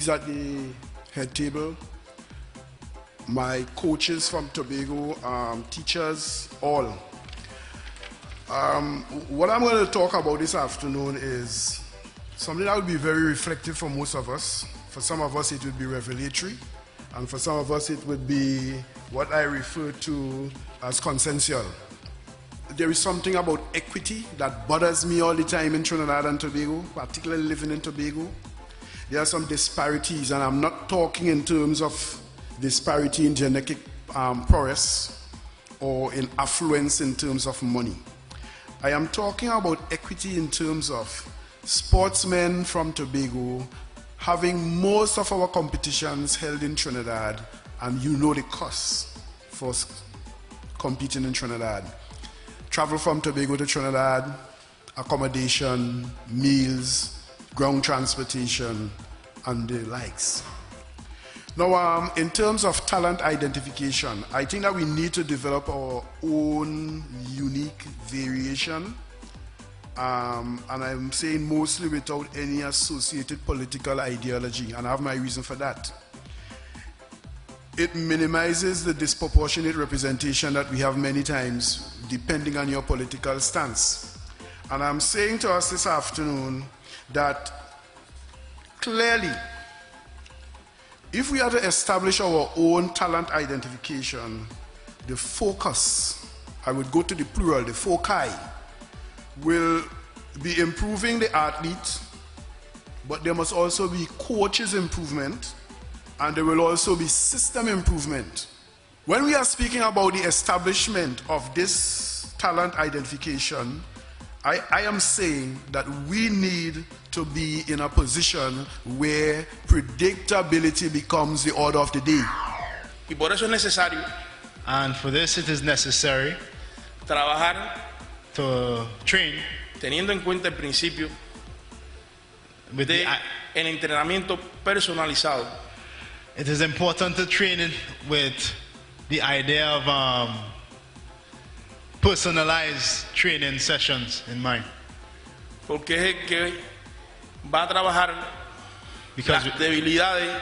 colleagues at the head table, my coaches from Tobago, teachers, all. What I'm going to talk about this afternoon is something that would be very reflective for most of us. For some of us, it would be revelatory, and for some of us, it would be what I refer to as consensual. There is something about equity that bothers me all the time in Trinidad and Tobago, particularly living in Tobago. There are some disparities, and I'm not talking in terms of disparity in genetic prowess or in affluence in terms of money. I am talking about equity in terms of sportsmen from Tobago having most of our competitions held in Trinidad, and you know the costs for competing in Trinidad. Travel from Tobago to Trinidad, accommodation, meals, ground transportation, and the likes. Now, in terms of talent identification, I think that we need to develop our own unique variation, and I'm saying mostly without any associated political ideology, and I have my reason for that. It minimizes the disproportionate representation that we have many times, depending on your political stance. And I'm saying to us this afternoon that clearly, if we are to establish our own talent identification, the focus, I would go to the plural, the foci, will be improving the athlete, but there must also be coaches improvement, and there will also be system improvement. When we are speaking about the establishment of this talent identification, I am saying that we need to be in a position where predictability becomes the order of the day. Y por eso es necesario, and for this it is necessary trabajar to train teniendo en cuenta el principio with de el entrenamiento personalizado. It is important to train it with the idea of personalized training sessions in mind. Porque es el que va a trabajar las debilidades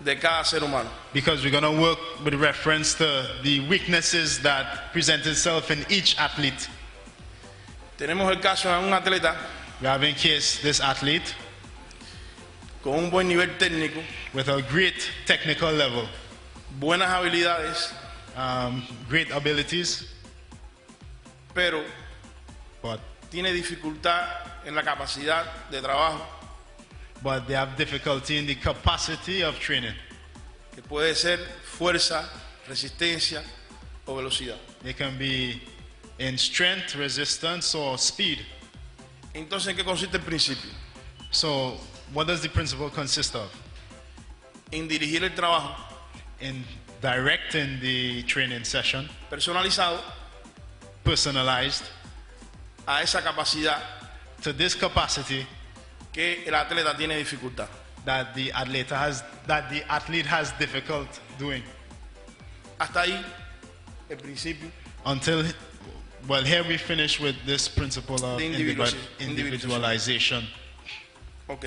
de cada ser humano. Because we're going to work with reference to the weaknesses that present itself in each athlete. Tenemos el caso de un atleta We have in case this athlete con un buen nivel técnico, with a great technical level, buenas habilidades, great abilities, pero but tiene dificultad en la capacidad de trabajo, they have difficulty in the capacity of training. que puede ser fuerza, resistencia o velocidad. They can be in strength, resistance, or speed. Entonces, ¿en qué consiste el principio? So, what does the principle consist of? En dirigir el trabajo In directing the training session, personalizado personalized, a esa capacidad to this capacity que el atleta tiene dificultad. that the athlete has difficult doing. Hasta ahí el principio Until, well, here we finish with this principle of de individualization. Ok.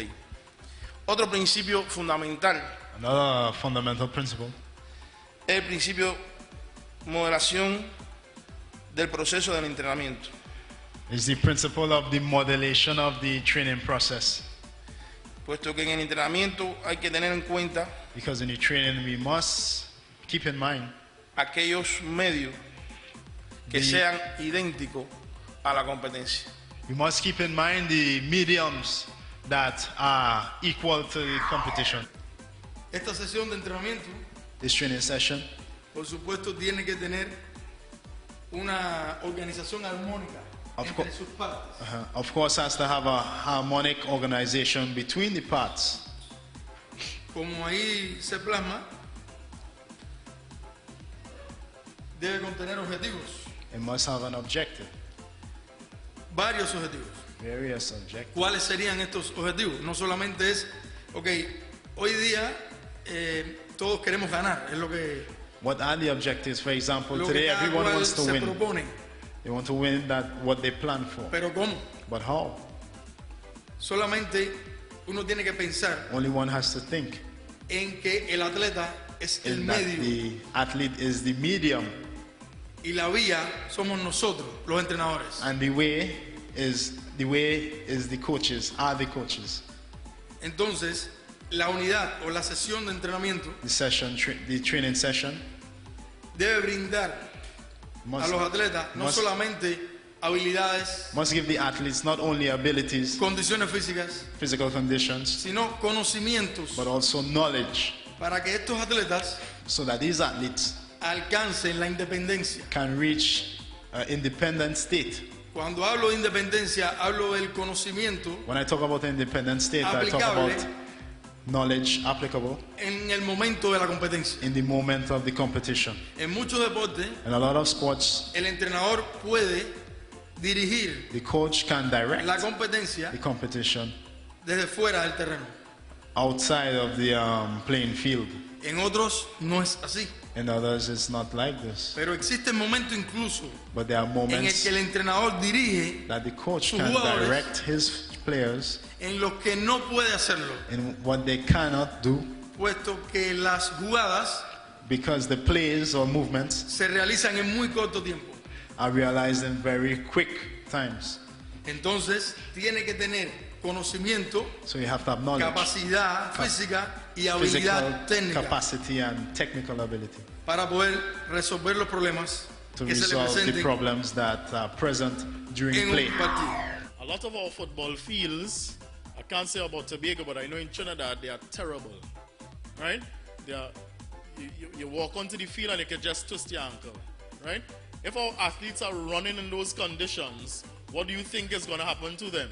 Otro principio fundamental Another fundamental principle es el principio moderación del proceso del entrenamiento. is the principle of the modulation of the training process. Puesto que en el entrenamiento hay que tener en cuenta Because in the training we must keep in mind aquellos medios que sean idénticos a la competencia. we must keep in mind the mediums that are equal to the competition. Esta sesión de entrenamiento, This training session, por supuesto, tiene que tener una organización armónica entre sus partes. of course, has to have a harmonic organization between the parts. Como ahí se plasma, debe contener objetivos, It must have an objective, varios objetivos. various objectives. ¿Cuáles serían estos objetivos? No solamente es, ok, hoy día todos queremos ganar, es lo que What are the objectives? For example, lo today que cada everyone cual wants to se win. propone. They want to win what they plan for. Pero ¿cómo? But how? Solamente uno tiene que pensar Only one has to think en que el atleta es el in that medio the athlete is the medium, y la vía somos nosotros, los entrenadores. and the way is the coaches, are the coaches. Entonces, la unidad o la sesión de entrenamiento The training session debe brindar a must, los atletas no must- solamente habilidades, must give the athletes not only abilities, condiciones físicas, physical conditions, sino conocimientos but also knowledge, para que estos atletas so that these athletes alcancen la independencia. can reach an independent state. Cuando hablo de independencia, hablo del conocimiento When I talk about independent state, I talk aplicable about knowledge applicable en el momento de la competencia. in the moment of the competition. En muchos deportes, In a lot of sports, el entrenador puede dirigir the coach can direct la competencia the competition desde fuera del terreno. outside of the playing field. En otros no es así. In others, it's not like this. Pero existe momentos incluso But there are en el moments que el entrenador dirige that the coach sus can jugadores direct his players en los que no puede hacerlo, in what they cannot do, puesto que las jugadas because the plays or movements se realizan en muy corto tiempo. are realized in very quick times. Entonces, tiene que tener conocimiento, So you have to have knowledge, capacidad física y physical habilidad técnica capacity and technical ability para poder resolver los problemas to que se le resolve the presenten problems that are present during en play. un partido. A lot of our football fields, I can't say about Tobago, but I know in Trinidad they are terrible, right? They are, you walk onto the field and you can just twist your ankle, right? If our athletes are running in those conditions, what do you think is going to happen to them?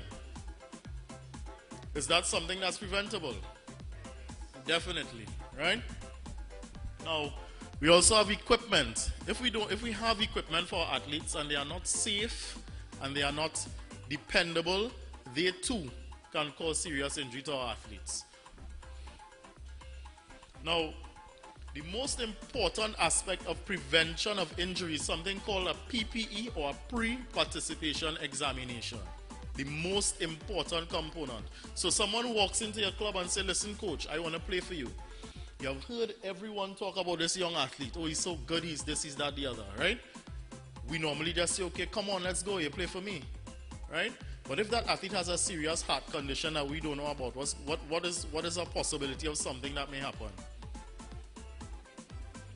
Is that something that's preventable? Definitely, right? Now, we also have equipment. If we have equipment for our athletes and they are not safe and they are not dependable, they too can cause serious injury to our athletes. Now, the most important aspect of prevention of injury is something called a PPE or a pre-participation examination. The most important component. So someone walks into your club and says, listen coach, I want to play for you. You have heard everyone talk about this young athlete. Oh, he's so good, he's this, he's that, the other, right? We normally just say, okay, come on, let's go, you play for me, right? But if that athlete has a serious heart condition that we don't know about, what is a possibility of something that may happen?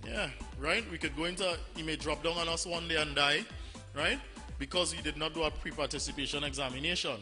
Yeah, right? We could go into, he may drop down on us one day and die, right? Because we did not do a pre-participation examination.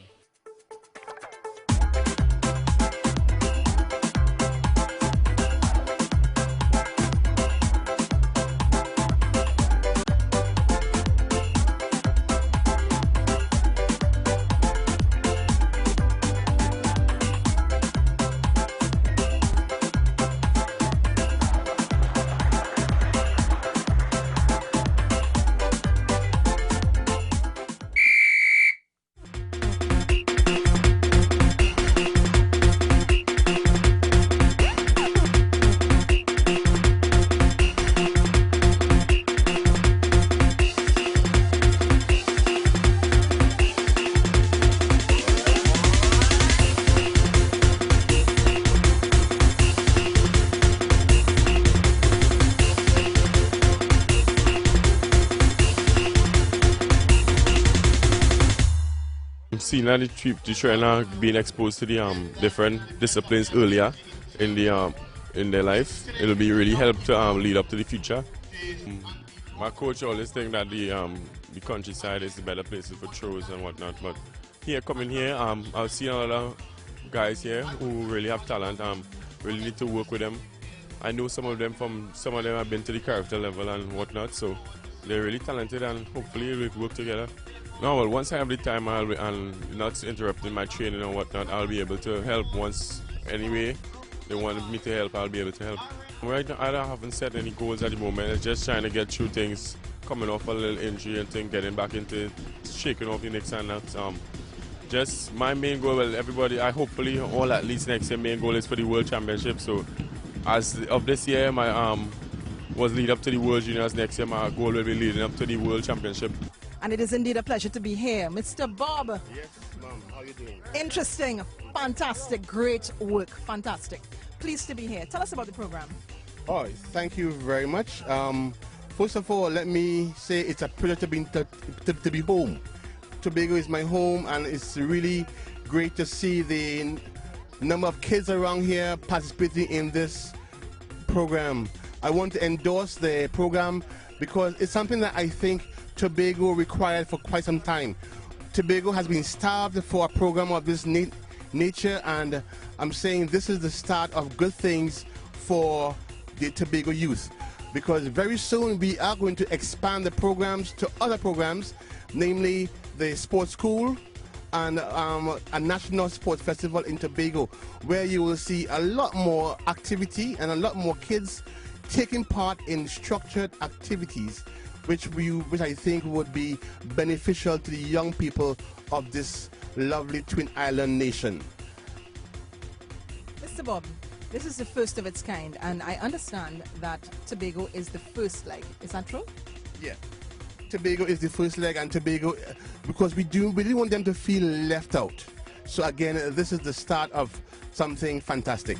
Seeing that the trainer being exposed to the different disciplines earlier in their life, it'll be really help to lead up to the future. My coach always think that the countryside is the better places for throws and whatnot, but coming here, I've seen a lot of guys here who really have talent. Really need to work with them. I know some of them have been to the character level and whatnot, so they're really talented and hopefully we'll work together. No, well, once I have the time and not interrupting my training and whatnot, I'll be able to help once anyway they want me to help, I'll be able to help. Right now, I haven't set any goals at the moment. I'm just trying to get through things, coming off a little injury and thing, getting back into it, shaking off the next and that. Just my main goal, well, everybody, hopefully all athletes next year, main goal is for the World Championship. So as of this year, my was lead up to the World Juniors. Next year, my goal will be leading up to the World Championship. And it is indeed a pleasure to be here. Mr. Bob. Yes, ma'am. How are you doing? Interesting, fantastic, great work, fantastic. pleased to be here. Tell us about the program. Oh, thank you very much. First of all, let me say it's a pleasure to be home. Tobago is my home, and it's really great to see the number of kids around here participating in this program. I want to endorse the program because it's something that I think Tobago required for quite some time. Tobago has been starved for a program of this nature, and I'm saying this is the start of good things for the Tobago youth, because very soon we are going to expand the programs to other programs, namely the sports school and a national sports festival in Tobago, where you will see a lot more activity and a lot more kids taking part in structured activities, which I think would be beneficial to the young people of this lovely Twin Island nation. Mr. Bob, this is the first of its kind, and I understand that Tobago is the first leg. Is that true? Yeah. Tobago is the first leg, and Tobago, because we really want them to feel left out. So again, this is the start of something fantastic.